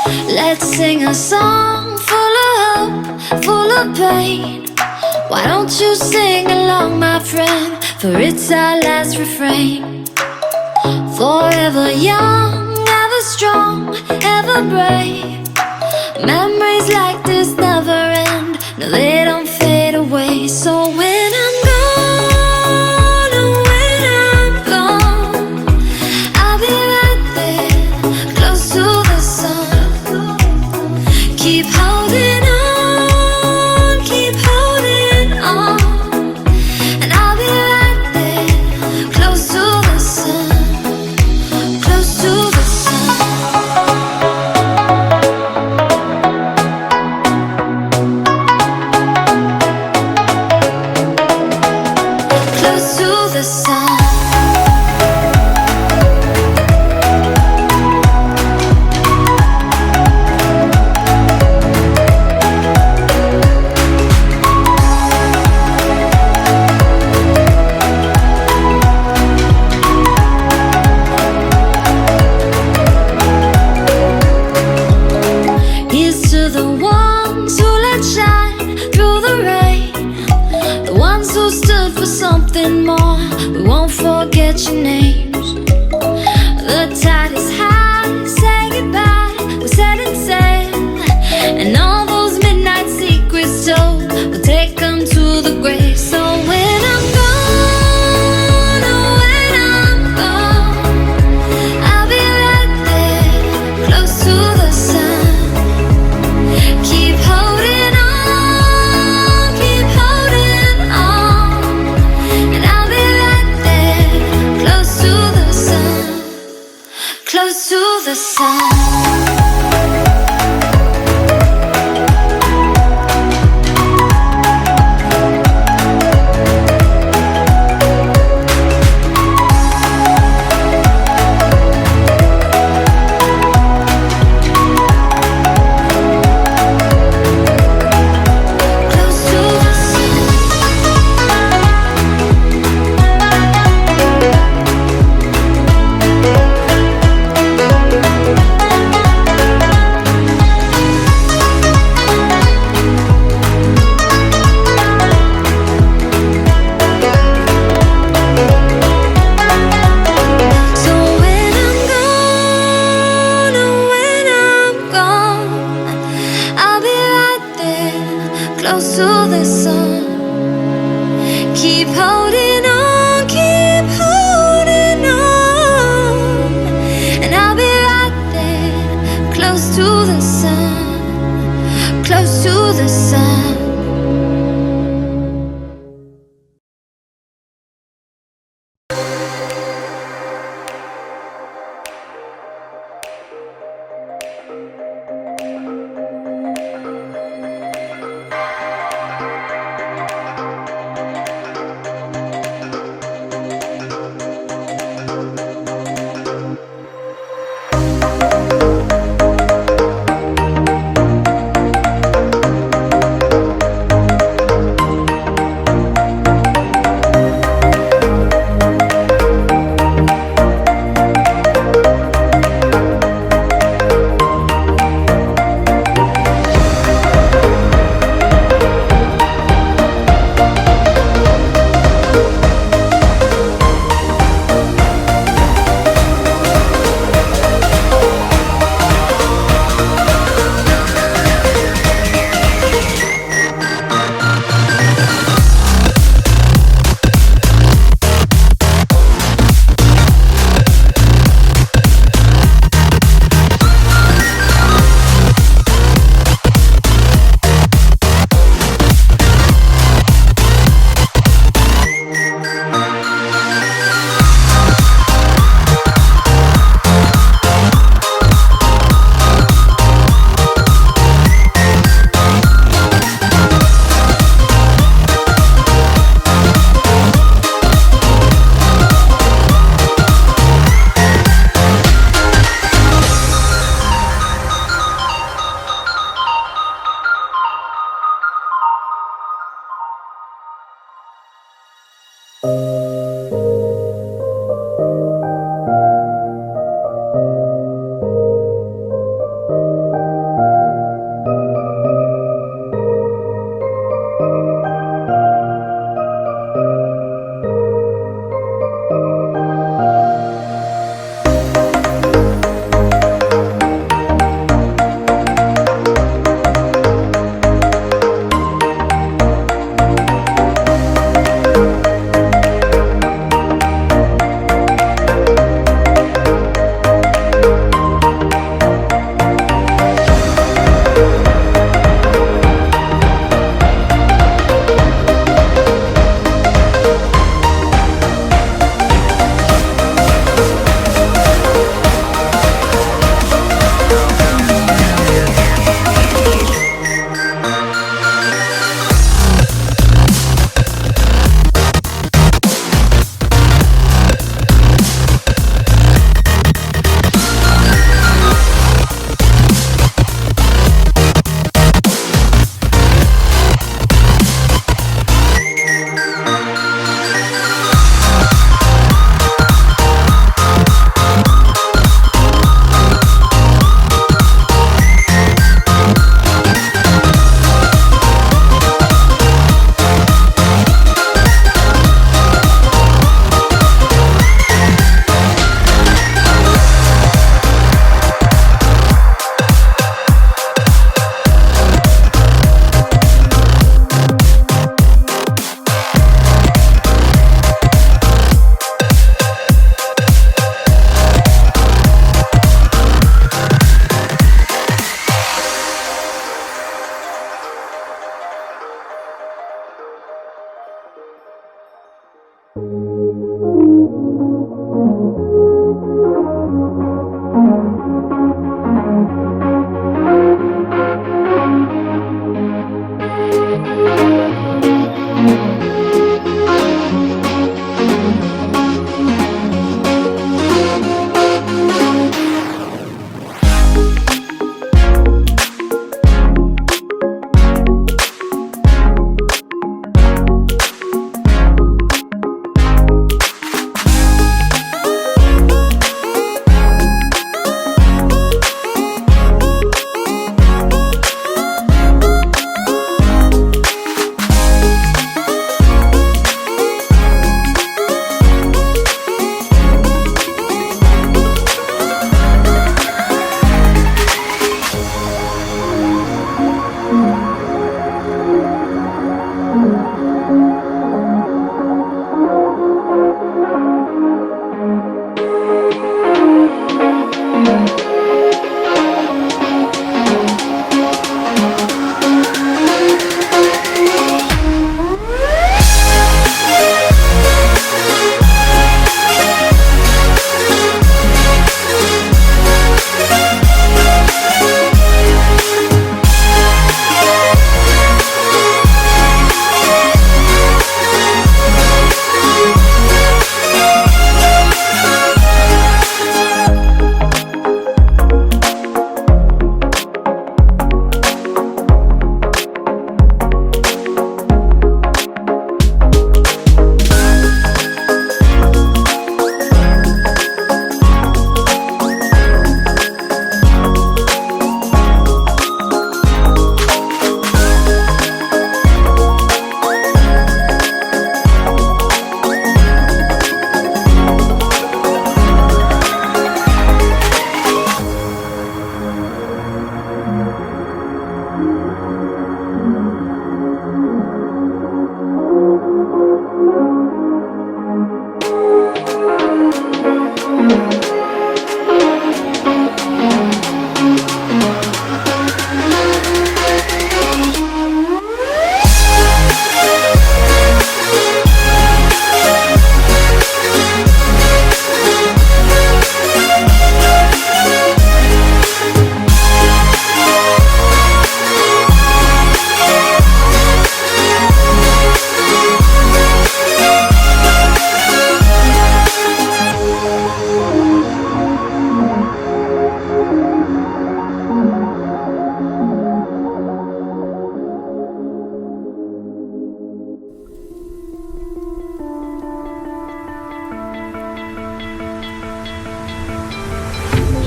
Let's sing a song full of hope, full of pain. Why don't you sing along, my friend? For it's our last refrain. Forever young, ever strong, ever brave. Memories like this never end. No, they don't fade away. So when I'm gone, oh, when I'm gone, I'll be right there, close to the sun. Keep holding on, keep holding on, and I'll be right there, close to the sun, close to the sun. Close to the sun. Here's to the ones who let shine through the rain, the ones who stood for something more. We won't forget your names. The tide is high, say goodbye, we're setting sail, and all those midnight secrets told, we'll take them to the grave. So when I'm gone, oh, when I'm gone, I'll be right there, close to the sun. Keep holding on, keep holding on, and I'll be right there, close to the sun, close to the sun. Close to the sun. So when I'm gone, oh, when I'm gone, I'll be right there, close to the sun. Keep holding on, keep holding on, and I'll be right there, close to the sun, close to the sun.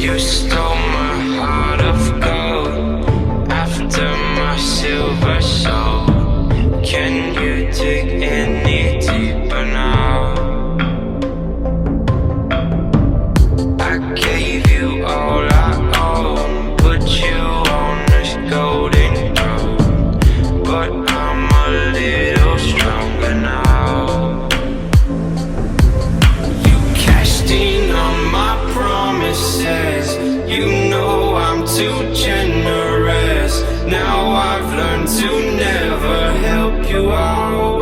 You stole my heart of gold after my silver soul. Can you dig any deeper now? I gave you all I own, put you on this golden throne, but I'm a little stronger now. You cashed in on my promises. You know I'm too generous. Now I've learned to never help you out,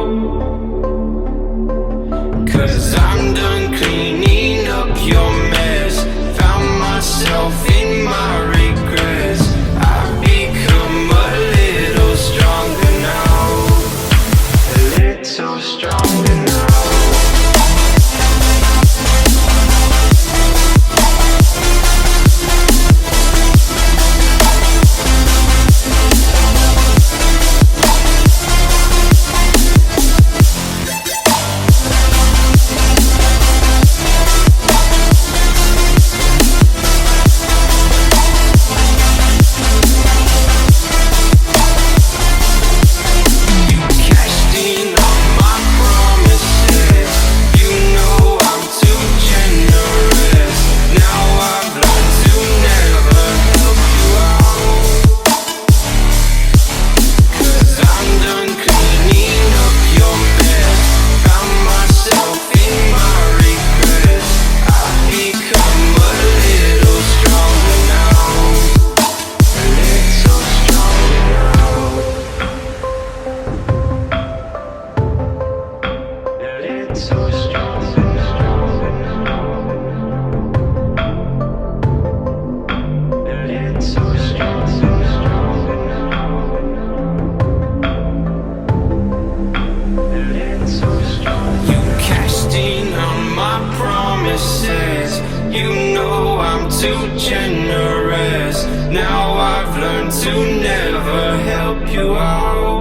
'cause I'm done cleaning up your mess. Found myself in my regrets. I've become a little stronger now, a little stronger now. You know I'm too generous. Now I've learned to never help you out.